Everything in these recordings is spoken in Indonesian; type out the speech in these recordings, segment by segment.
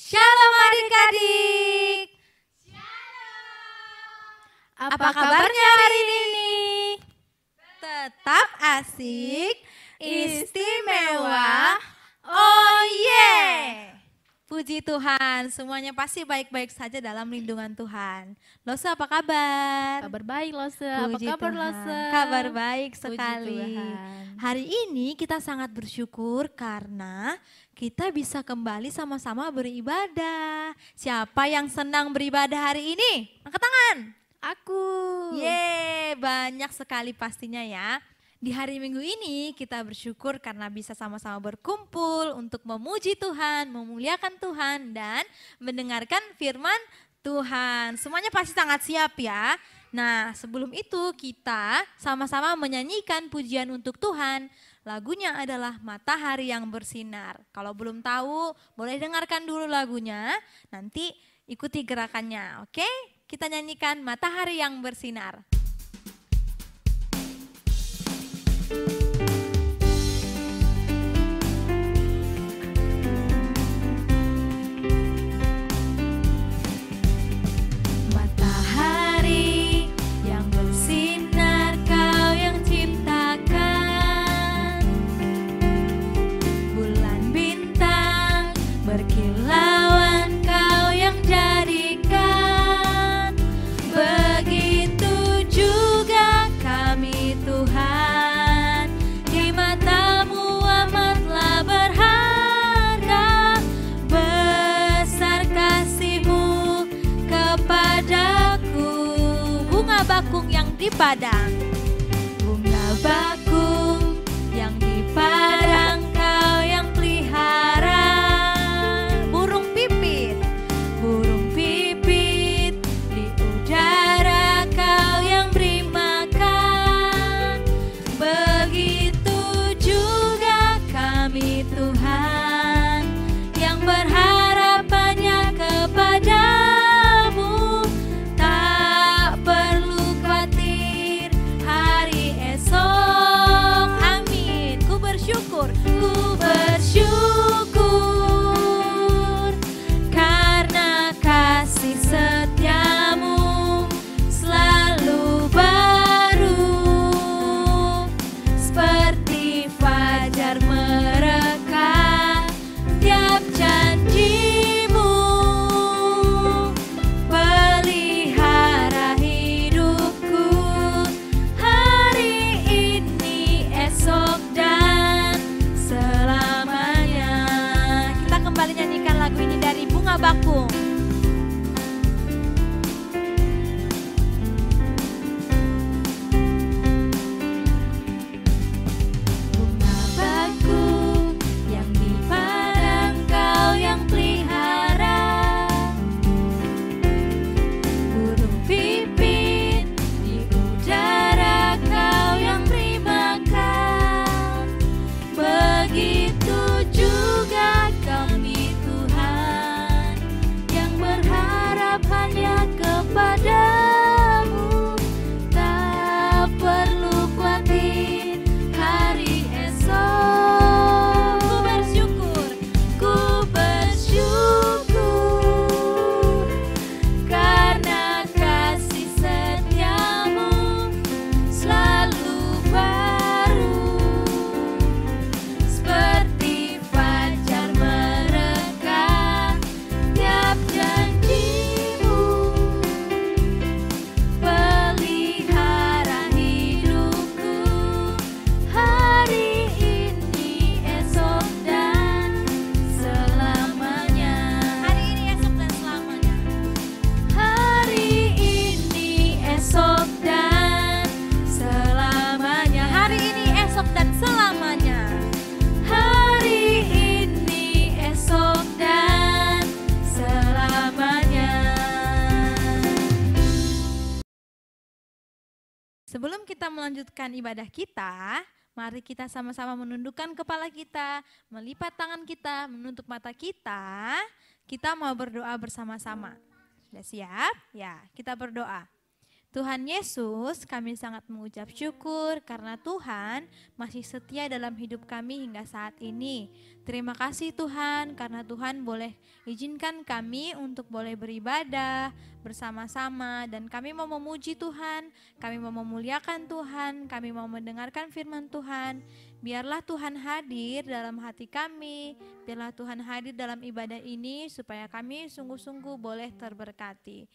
Shalom adik-adik. Apa kabarnya hari ini? Tetap asik, istimewa, oh yeah. Puji Tuhan, semuanya pasti baik-baik saja dalam lindungan Tuhan. Lose apa kabar? Kabar baik Lose, apa kabar Tuhan. Lose? Kabar baik Puji sekali. Tuhan. Hari ini kita sangat bersyukur karena kita bisa kembali sama-sama beribadah. Siapa yang senang beribadah hari ini? Angkat tangan. Aku. Yeay, banyak sekali pastinya ya. Di hari Minggu ini kita bersyukur karena bisa sama-sama berkumpul untuk memuji Tuhan, memuliakan Tuhan, dan mendengarkan firman Tuhan. Semuanya pasti sangat siap ya. Nah, sebelum itu kita sama-sama menyanyikan pujian untuk Tuhan. Lagunya adalah Matahari yang Bersinar. Kalau belum tahu, boleh dengarkan dulu lagunya, nanti ikuti gerakannya, oke? Kita nyanyikan Matahari yang Bersinar. Matahari yang bersinar, Kau yang ciptakan. Bulan bintang berkilauan, Kau yang jadikan. Begitu juga kami Tuhan, di matamu amatlah berharga. Besar kasih-Mu kepadaku. Bunga bakung yang di padang, bunga bakung yang di padang, Kau yang pelihara. Burung pipit di udara, Kau yang beri makan. Begitu juga kami Tuhan, yang berharap hanya kepadamu. Tak perlu khawatir hari esok. Amin. Ku bersyukur karena kasih setiamu selalu baru, seperti fajar mereka tiap janji-Mu. Pelihara hidupku hari ini, esok, dan selamanya. Kita kembali nyanyikan lagu ini dari Bunga Bakung. Bunga bakung yang di padang, Kau yang pelihara. Burung pipit di udara, Kau yang beri makan. Begitu juga kami Tuhan, kita melanjutkan ibadah kita, mari kita sama-sama menundukkan kepala kita, melipat tangan kita, menutup mata kita. Kita mau berdoa bersama-sama. Sudah siap? Ya, kita berdoa. Tuhan Yesus, kami sangat mengucap syukur karena Tuhan masih setia dalam hidup kami hingga saat ini. Terima kasih Tuhan karena Tuhan boleh izinkan kami untuk boleh beribadah bersama-sama, dan kami mau memuji Tuhan, kami mau memuliakan Tuhan, kami mau mendengarkan firman Tuhan. Biarlah Tuhan hadir dalam hati kami, biarlah Tuhan hadir dalam ibadah ini supaya kami sungguh-sungguh boleh terberkati.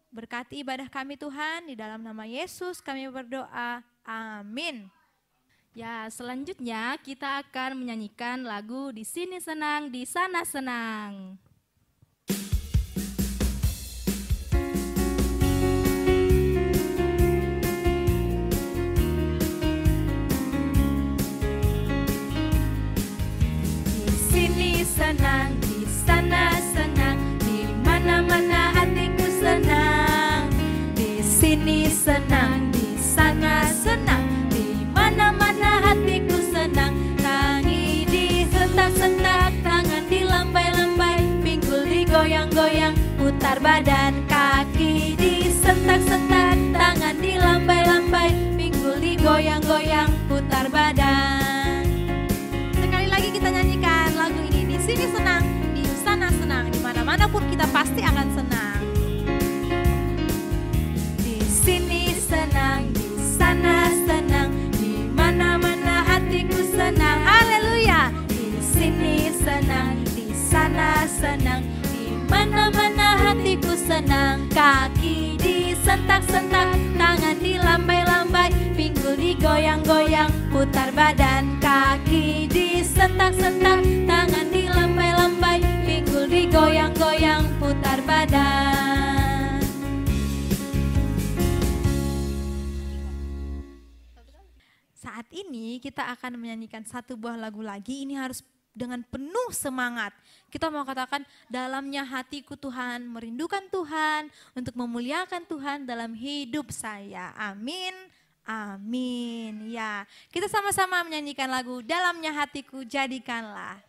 Berkati ibadah kami Tuhan, di dalam nama Yesus kami berdoa, amin. Ya, selanjutnya kita akan menyanyikan lagu Di Sini Senang, Di Sana Senang. Di sini senang, di sana senang, di mana-mana hatiku senang. Di sini senang, di sana senang, di mana-mana hatiku senang. Tangi disentak-sentak, tangan dilambai-lambai, pinggul digoyang-goyang, putar badan. Kaki disentak-sentak, tangan dilambai-lambai, pinggul digoyang-goyang, putar badan. Sekali lagi kita nyanyikan lagu ini. Di sini senang, di sana senang, di mana-mana pun kita pasti akan senang. Di sini senang, di sana senang, di mana-mana hatiku senang. Haleluya. Di sini senang, di sana senang, di mana-mana hatiku senang. Kaki disentak-sentak, tangan dilambai-lambai, pinggul digoyang-goyang, putar badan. Kaki disentak-sentak, tangan dilambai-lambai, pinggul digoyang-goyang, putar badan. Saat ini kita akan menyanyikan satu buah lagu lagi. Ini harus dengan penuh semangat. Kita mau katakan, dalamnya hatiku Tuhan, merindukan Tuhan, untuk memuliakan Tuhan dalam hidup saya. Amin, amin. Ya, kita sama-sama menyanyikan lagu Dalamnya Hatiku Jadikanlah.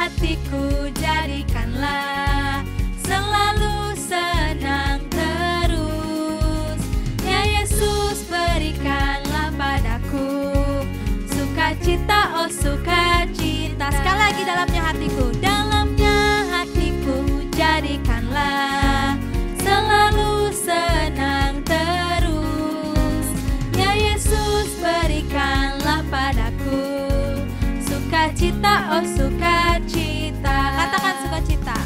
Hatiku jadikanlah selalu senang terus. Ya Yesus, berikanlah padaku sukacita, oh sukacita. Sekali lagi, dalamnya hatiku, dalamnya hatiku jadikanlah selalu senang terus. Ya Yesus, berikanlah padaku sukacita, oh sukacita. Katakan sukacita.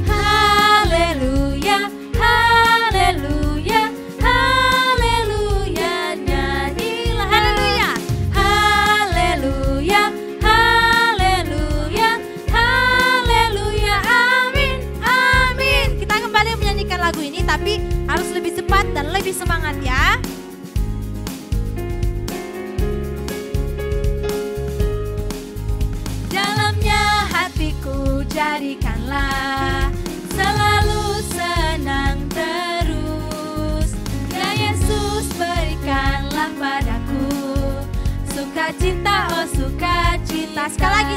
Haleluya, haleluya, haleluya. Nyanyilah haleluya, haleluya, haleluya, haleluya. Amin, amin. Kita kembali menyanyikan lagu ini, tapi harus lebih cepat dan lebih semangat ya. Jadikanlah selalu senang terus. Ya Yesus, berikanlah padaku sukacita, oh sukacita. Sekali lagi,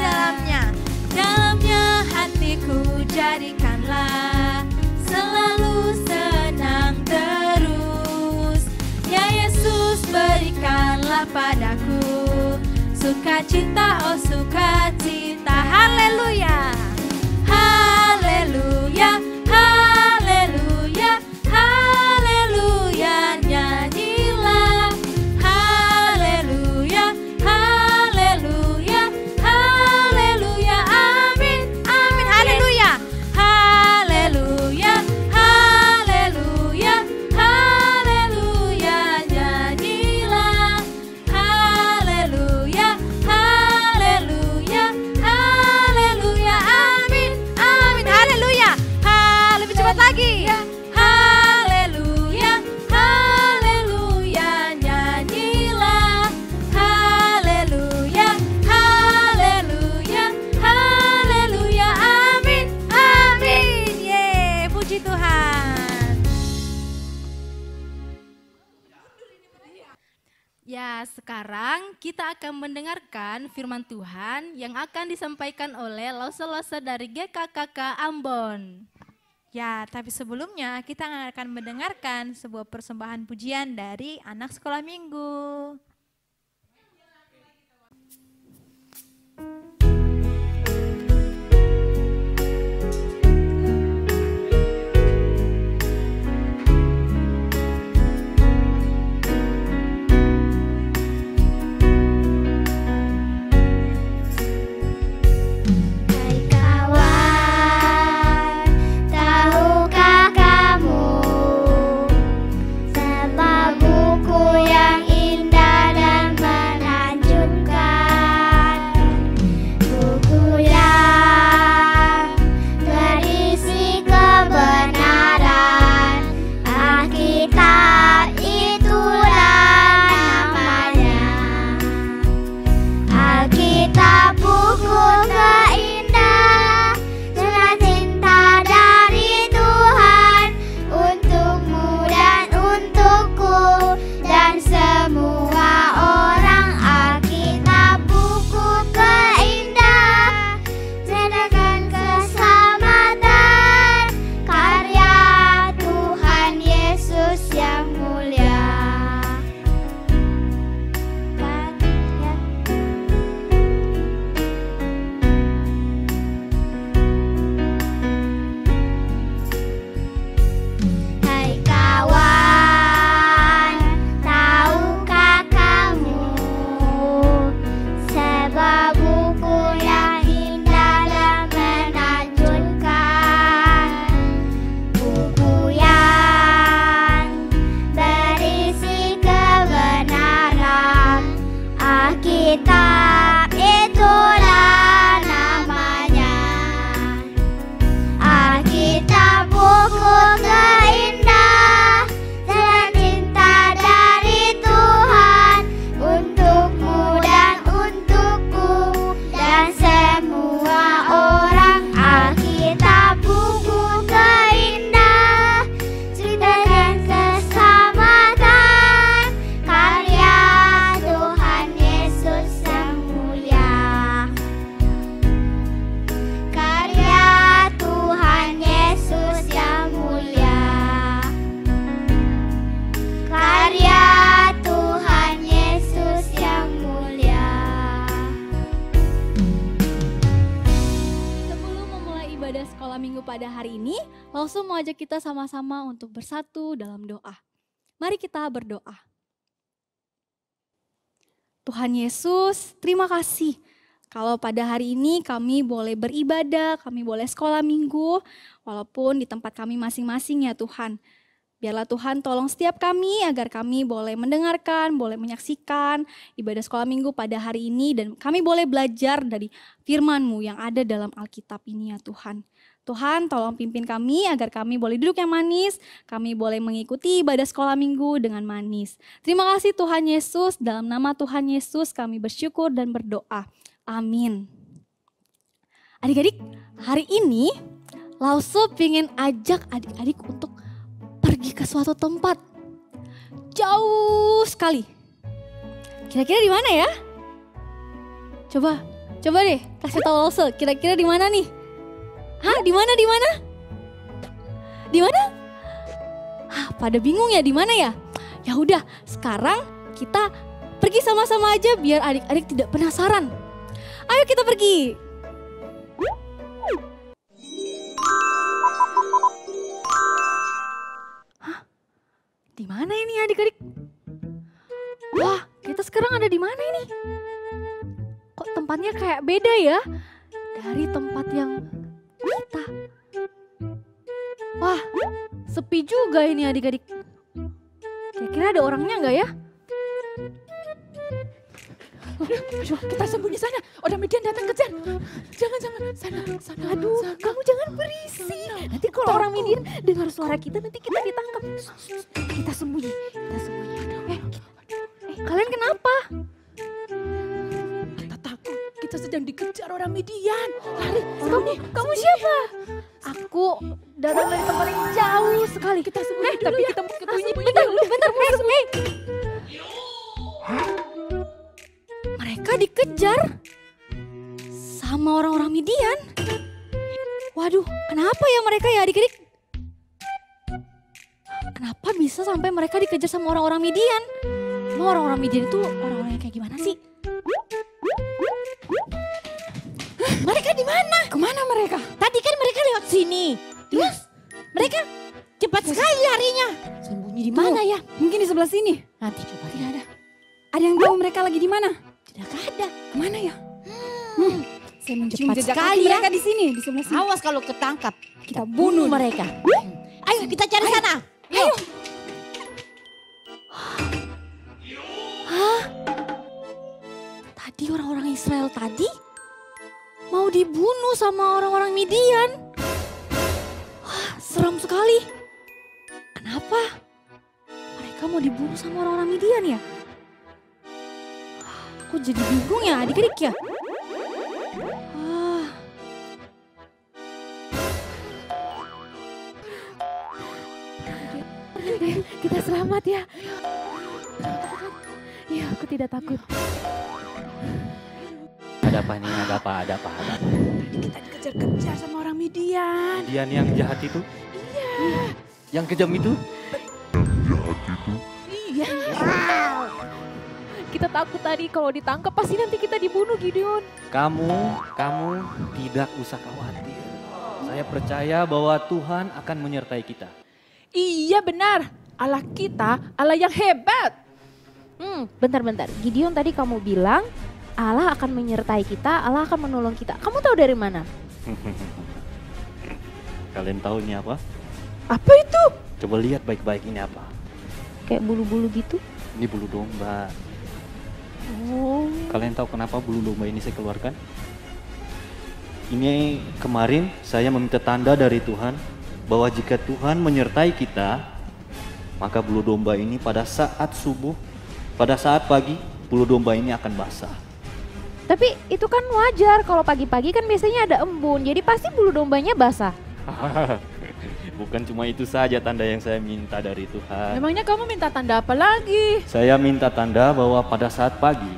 dalamnya hatiku jadikanlah selalu senang terus. Ya Yesus, berikanlah padaku sukacita, oh sukacita. Haleluya, haleluya, haleluya, haleluya. Nyanyilah haleluya, haleluya, haleluya. Amin, amin. Haleluya, haleluya, haleluya, haleluya. Nyanyilah haleluya, haleluya, haleluya. Amin, amin. Haleluya, lebih cepat lagi. Haleluya, haleluya. Nyanyi sekarang kita akan mendengarkan firman Tuhan yang akan disampaikan oleh Lause-Lause dari GKKK Ambon. Ya, tapi sebelumnya kita akan mendengarkan sebuah persembahan pujian dari anak sekolah minggu. Pada hari ini, langsung mau ajak kita sama-sama untuk bersatu dalam doa. Mari kita berdoa. Tuhan Yesus, terima kasih kalau pada hari ini kami boleh beribadah, kami boleh sekolah minggu, walaupun di tempat kami masing-masing ya Tuhan. Biarlah Tuhan tolong setiap kami agar kami boleh mendengarkan, boleh menyaksikan ibadah sekolah minggu pada hari ini dan kami boleh belajar dari firman-Mu yang ada dalam Alkitab ini ya Tuhan. Tuhan tolong pimpin kami agar kami boleh duduk yang manis, kami boleh mengikuti ibadah sekolah minggu dengan manis. Terima kasih Tuhan Yesus, dalam nama Tuhan Yesus kami bersyukur dan berdoa. Amin. Adik-adik, hari ini Lause pengen ajak adik-adik untuk pergi ke suatu tempat jauh sekali. Kira-kira di mana ya? Coba deh kasih tahu Lause, kira-kira di mana nih? Hah, di mana? Di mana? Hah, pada bingung ya di mana ya? Ya udah, sekarang kita pergi sama-sama aja biar adik-adik tidak penasaran. Ayo kita pergi. Hah? Di mana ini adik-adik? Wah, kita sekarang ada di mana ini? Kok tempatnya kayak beda ya dari tempat yang kita. Wah, sepi juga ini adik-adik. Kira-kira ada orangnya nggak ya? Kita sembunyi sana. Orang Midian datang kejar. Jangan sana. Aduh, kamu jangan berisik. Nanti kalau orang Midian dengar suara kita nanti kita ditangkap. Kita sembunyi. Kalian kenapa? Kita takut. Kita sedang dikejar orang Midian. Lari. Kamu siapa? Aku datang dari tempat yang jauh sekali. Kita sembunyi. Tapi kita mau ketemunya. Bentar, musuh. mereka dikejar sama orang-orang Midian. Waduh, kenapa ya mereka ya adik-adik? Kenapa bisa sampai mereka dikejar sama orang-orang Midian? Emang orang-orang Midian itu orang-orang yang kayak gimana sih? Mereka di mana? Kemana mereka? Tadi kan mereka lewat sini. Terus mereka cepat sekali larinya. Sembunyi di mana ya? Mungkin di sebelah sini. Nanti coba Tidak ada. Ada yang tahu mereka lagi di mana? tidak ada. Kemana ya? Saya mencium Cepat jejak sekali kaki ya. mereka di sini, di sebelah sini. Awas kalau ketangkap. Kita bunuh mereka. Ayo kita cari sana. Ayo. Tadi orang-orang Israel tadi mau dibunuh sama orang-orang Midian. Wah, seram sekali. Kenapa? Mereka mau dibunuh sama orang-orang Midian ya? Aku jadi bingung ya adik-adik ya. Ah. Kita selamat ya. Iya, aku tidak takut. Ada apa nih? Ada apa? Kita dikejar-kejar sama orang Midian. Dian yang jahat itu? Iya. Yang kejam itu? Iya. Kita takut tadi kalau ditangkap pasti nanti kita dibunuh, Gideon. Kamu tidak usah khawatir. Saya percaya bahwa Tuhan akan menyertai kita. Iya benar, Allah kita Allah yang hebat. Bentar. Gideon tadi kamu bilang Allah akan menyertai kita, Allah akan menolong kita. Kamu tahu dari mana? Kalian tahu ini apa? Apa itu? Coba lihat baik-baik ini apa? Kayak bulu-bulu gitu. Ini bulu domba. Oh. Kalian tahu kenapa bulu domba ini saya keluarkan? Ini kemarin saya meminta tanda dari Tuhan bahwa jika Tuhan menyertai kita, maka bulu domba ini pada saat subuh, pada saat pagi, bulu domba ini akan basah. Tapi itu kan wajar, kalau pagi-pagi kan biasanya ada embun, jadi pasti bulu dombanya basah. Bukan cuma itu saja tanda yang saya minta dari Tuhan. Memangnya kamu minta tanda apa lagi? Saya minta tanda bahwa pada saat pagi,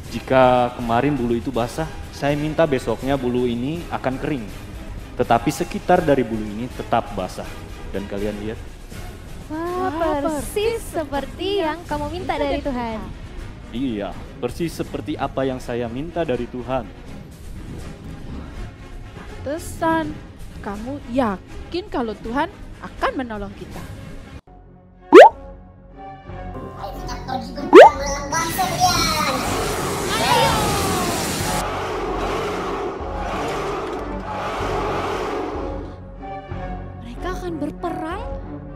jika kemarin bulu itu basah, saya minta besoknya bulu ini akan kering. Tetapi sekitar dari bulu ini tetap basah. Dan kalian lihat, Wah, persis seperti yang kamu minta dari Tuhan. iya, persis seperti apa yang saya minta dari Tuhan. Tesan, kamu yakin kalau Tuhan akan menolong kita? Mereka akan berperang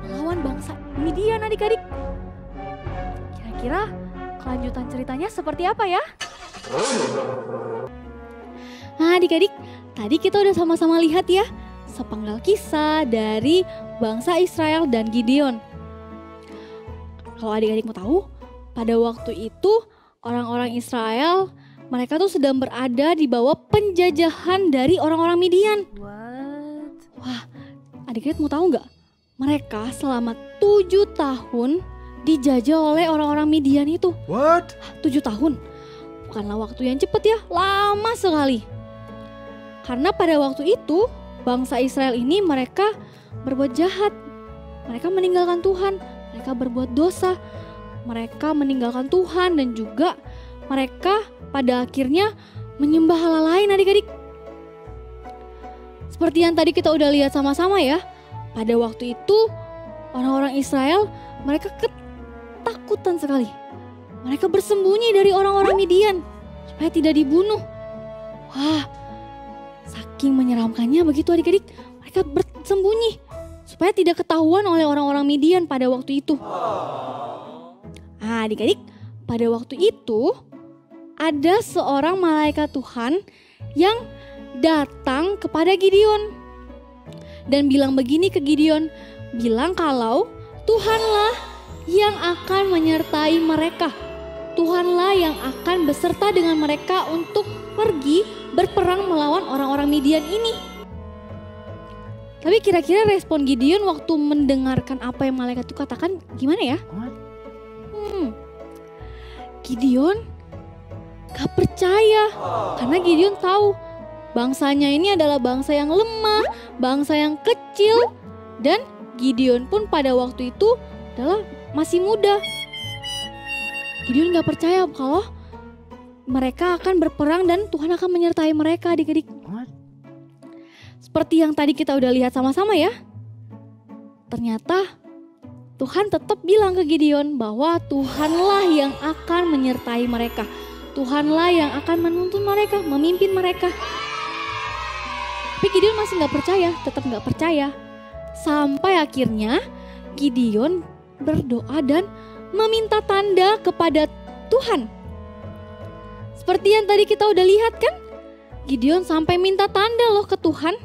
melawan bangsa Midian adik-adik. Kira-kira kelanjutan ceritanya seperti apa ya? Nah adik-adik, tadi kita udah sama-sama lihat ya sepenggal kisah dari bangsa Israel dan Gideon. Kalau adik-adik mau tahu, pada waktu itu orang-orang Israel mereka tuh sedang berada di bawah penjajahan dari orang-orang Midian. What? Wah, adik-adik mau tahu nggak? Mereka selama 7 tahun dijajah oleh orang-orang Midian itu. What? 7 tahun. Bukanlah waktu yang cepat ya, lama sekali. Karena pada waktu itu bangsa Israel ini mereka berbuat jahat. Mereka meninggalkan Tuhan, mereka berbuat dosa. Mereka meninggalkan Tuhan dan juga mereka pada akhirnya menyembah Allah lain adik-adik. Seperti yang tadi kita udah lihat sama-sama ya. Pada waktu itu orang-orang Israel mereka ketakutan sekali. Mereka bersembunyi dari orang-orang Midian supaya tidak dibunuh. Wah, saking menyeramkannya begitu adik-adik. Mereka bersembunyi supaya tidak ketahuan oleh orang-orang Midian pada waktu itu. Nah adik-adik, pada waktu itu ada seorang malaikat Tuhan yang datang kepada Gideon dan bilang begini ke Gideon, bilang kalau Tuhanlah yang akan menyertai mereka. Tuhanlah yang akan beserta dengan mereka untuk pergi berperang melawan orang-orang Midian ini. Tapi kira-kira respon Gideon waktu mendengarkan apa yang malaikat itu katakan gimana ya? Gideon gak percaya. Karena Gideon tahu bangsanya ini adalah bangsa yang lemah, bangsa yang kecil. Dan Gideon pun pada waktu itu adalah masih muda. Gideon gak percaya kalau mereka akan berperang dan Tuhan akan menyertai mereka, adik-adik. Seperti yang tadi kita udah lihat sama-sama ya. Ternyata Tuhan tetap bilang ke Gideon bahwa Tuhanlah yang akan menyertai mereka. Tuhanlah yang akan menuntun mereka, memimpin mereka. Tapi Gideon masih gak percaya, tetap gak percaya. Sampai akhirnya Gideon berdoa dan meminta tanda kepada Tuhan. Seperti yang tadi kita udah lihat kan? Gideon sampai minta tanda loh ke Tuhan.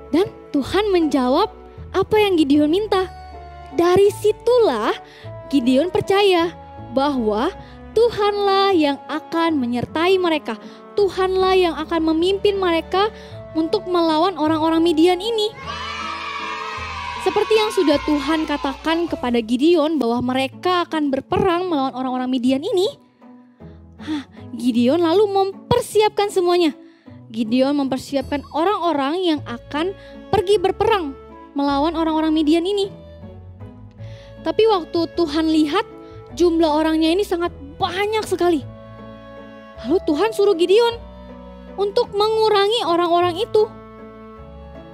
Dan Tuhan menjawab apa yang Gideon minta. Dari situlah Gideon percaya bahwa Tuhanlah yang akan menyertai mereka. Tuhanlah yang akan memimpin mereka untuk melawan orang-orang Midian ini. Seperti yang sudah Tuhan katakan kepada Gideon bahwa mereka akan berperang melawan orang-orang Midian ini. Gideon lalu mempersiapkan semuanya. Gideon mempersiapkan orang-orang yang akan pergi berperang melawan orang-orang Midian ini. Tapi waktu Tuhan lihat jumlah orangnya ini sangat banyak sekali. Lalu Tuhan suruh Gideon untuk mengurangi orang-orang itu.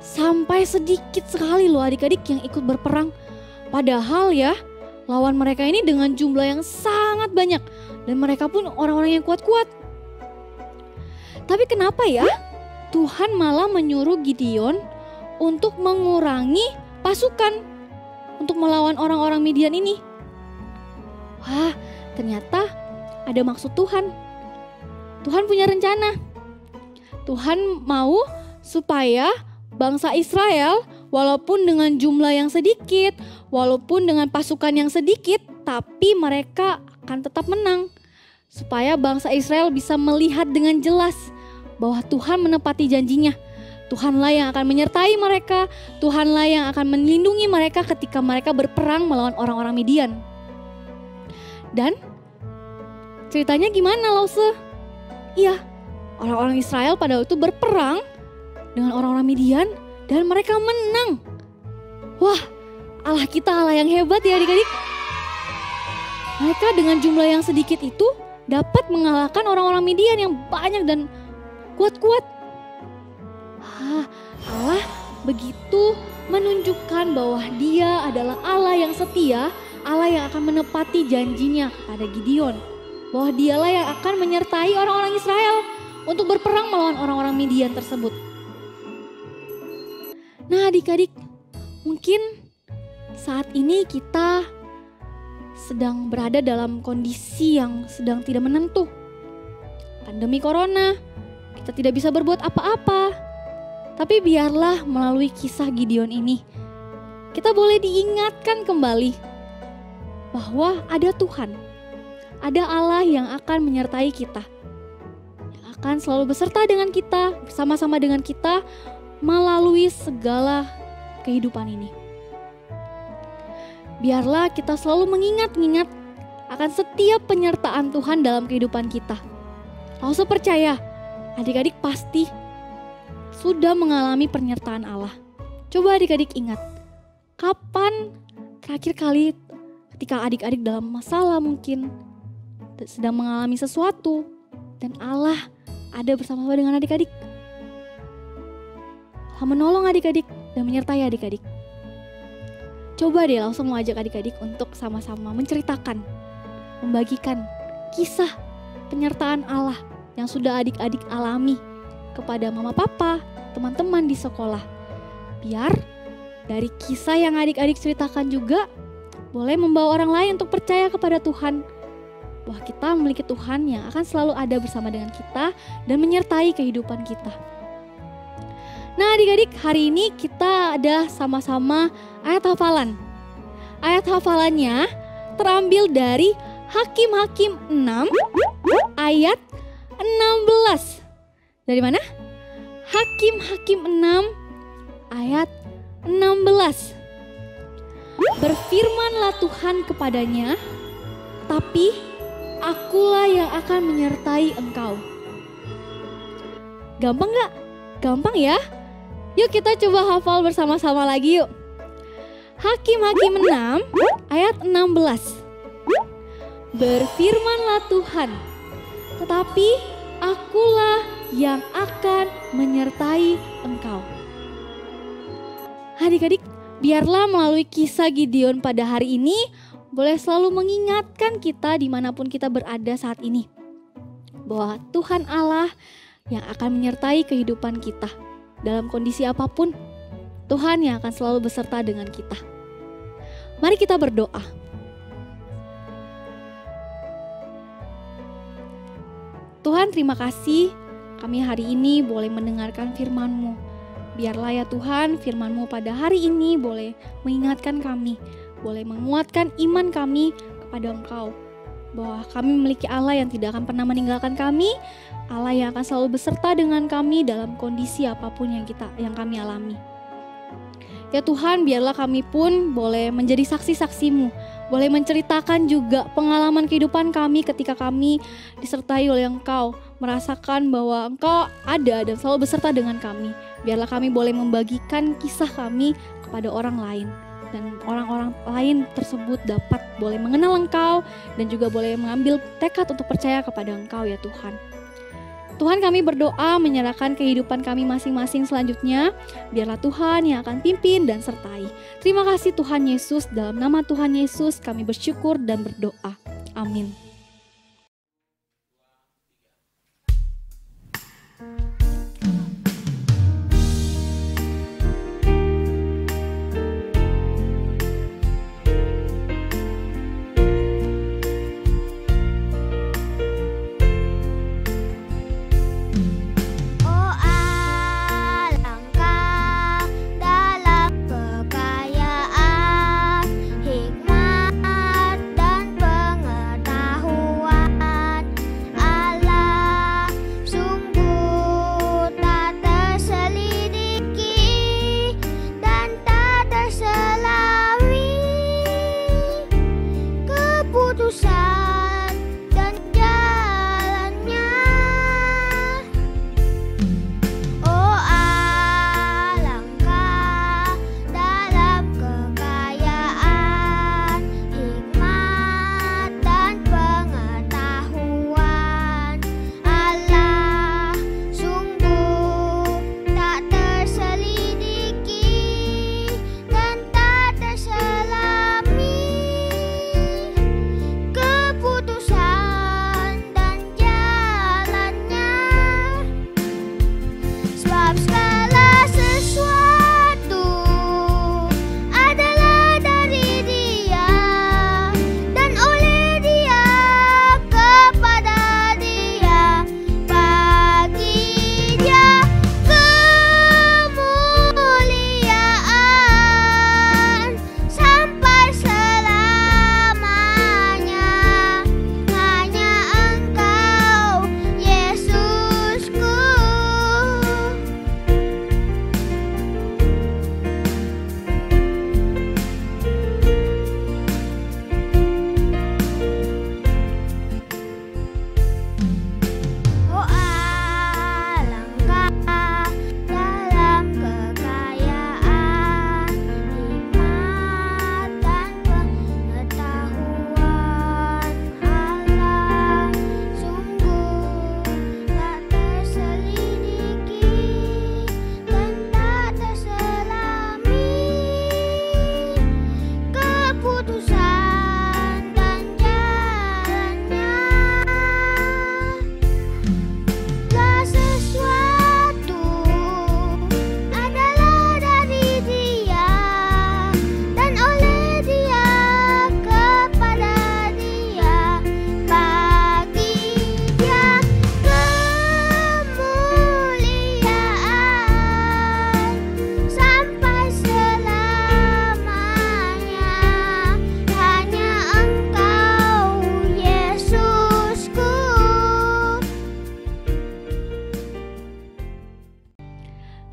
Sampai sedikit sekali loh adik-adik yang ikut berperang. Padahal ya lawan mereka ini dengan jumlah yang sangat banyak. Dan mereka pun orang-orang yang kuat-kuat. Tapi kenapa ya Tuhan malah menyuruh Gideon untuk mengurangi pasukan untuk melawan orang-orang Midian ini? Wah, ternyata ada maksud Tuhan. Tuhan punya rencana. Tuhan mau supaya bangsa Israel walaupun dengan jumlah yang sedikit, walaupun dengan pasukan yang sedikit, tapi mereka akan tetap menang. Supaya bangsa Israel bisa melihat dengan jelas bahwa Tuhan menepati janjinya. Tuhanlah yang akan menyertai mereka, Tuhanlah yang akan melindungi mereka ketika mereka berperang melawan orang-orang Midian. Dan ceritanya gimana Lause? Iya, orang-orang Israel pada waktu itu berperang dengan orang-orang Midian dan mereka menang. Wah, Allah kita Allah yang hebat ya adik-adik. Mereka dengan jumlah yang sedikit itu dapat mengalahkan orang-orang Midian yang banyak dan kuat-kuat. Allah begitu menunjukkan bahwa Dia adalah Allah yang setia, Allah yang akan menepati janjinya pada Gideon. Bahwa Dialah yang akan menyertai orang-orang Israel untuk berperang melawan orang-orang Midian tersebut. Nah adik-adik, mungkin saat ini kita sedang berada dalam kondisi yang sedang tidak menentu. Pandemi corona, kita tidak bisa berbuat apa-apa. Tapi biarlah melalui kisah Gideon ini, kita boleh diingatkan kembali bahwa ada Tuhan. Ada Allah yang akan menyertai kita. Yang akan selalu beserta dengan kita, bersama-sama dengan kita melalui segala kehidupan ini. Biarlah kita selalu mengingat-ingat akan setiap penyertaan Tuhan dalam kehidupan kita. Lalu percaya, adik-adik pasti sudah mengalami penyertaan Allah. Coba adik-adik ingat, kapan terakhir kali ketika adik-adik dalam masalah mungkin sedang mengalami sesuatu dan Allah ada bersama-sama dengan adik-adik. Allah menolong adik-adik dan menyertai adik-adik. Coba deh langsung mengajak adik-adik untuk sama-sama menceritakan, membagikan kisah penyertaan Allah yang sudah adik-adik alami kepada mama papa, teman-teman di sekolah. Biar dari kisah yang adik-adik ceritakan juga boleh membawa orang lain untuk percaya kepada Tuhan. Bahwa kita memiliki Tuhan yang akan selalu ada bersama dengan kita dan menyertai kehidupan kita. Nah adik-adik, hari ini kita ada sama-sama ayat hafalan. Ayat hafalannya terambil dari Hakim-Hakim 6 ayat 16. Dari mana? Hakim-Hakim 6 ayat 16. Berfirmanlah Tuhan kepadanya, tapi akulah yang akan menyertai engkau. Gampang gak? Gampang ya? Yuk kita coba hafal bersama-sama lagi yuk. Hakim-Hakim 6 ayat 16. Berfirmanlah Tuhan, tetapi akulah yang akan menyertai engkau. Adik-adik, biarlah melalui kisah Gideon pada hari ini boleh selalu mengingatkan kita dimanapun kita berada saat ini, bahwa Tuhan Allah yang akan menyertai kehidupan kita dalam kondisi apapun. Tuhan yang akan selalu beserta dengan kita. Mari kita berdoa. Tuhan, terima kasih kami hari ini boleh mendengarkan firman-Mu. Biarlah ya Tuhan, firman-Mu pada hari ini boleh mengingatkan kami, boleh menguatkan iman kami kepada Engkau, bahwa kami memiliki Allah yang tidak akan pernah meninggalkan kami, Allah yang akan selalu beserta dengan kami dalam kondisi apapun yang kami alami. Ya Tuhan, biarlah kami pun boleh menjadi saksi-saksi-Mu, boleh menceritakan juga pengalaman kehidupan kami ketika kami disertai oleh Engkau, merasakan bahwa Engkau ada dan selalu beserta dengan kami. Biarlah kami boleh membagikan kisah kami kepada orang lain, dan orang-orang lain tersebut dapat boleh mengenal Engkau dan juga boleh mengambil tekad untuk percaya kepada Engkau ya Tuhan. Tuhan, kami berdoa menyerahkan kehidupan kami masing-masing selanjutnya. Biarlah Tuhan yang akan pimpin dan sertai. Terima kasih Tuhan Yesus, dalam nama Tuhan Yesus kami bersyukur dan berdoa. Amin.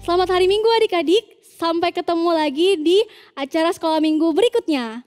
Selamat hari Minggu adik-adik, sampai ketemu lagi di acara sekolah minggu berikutnya.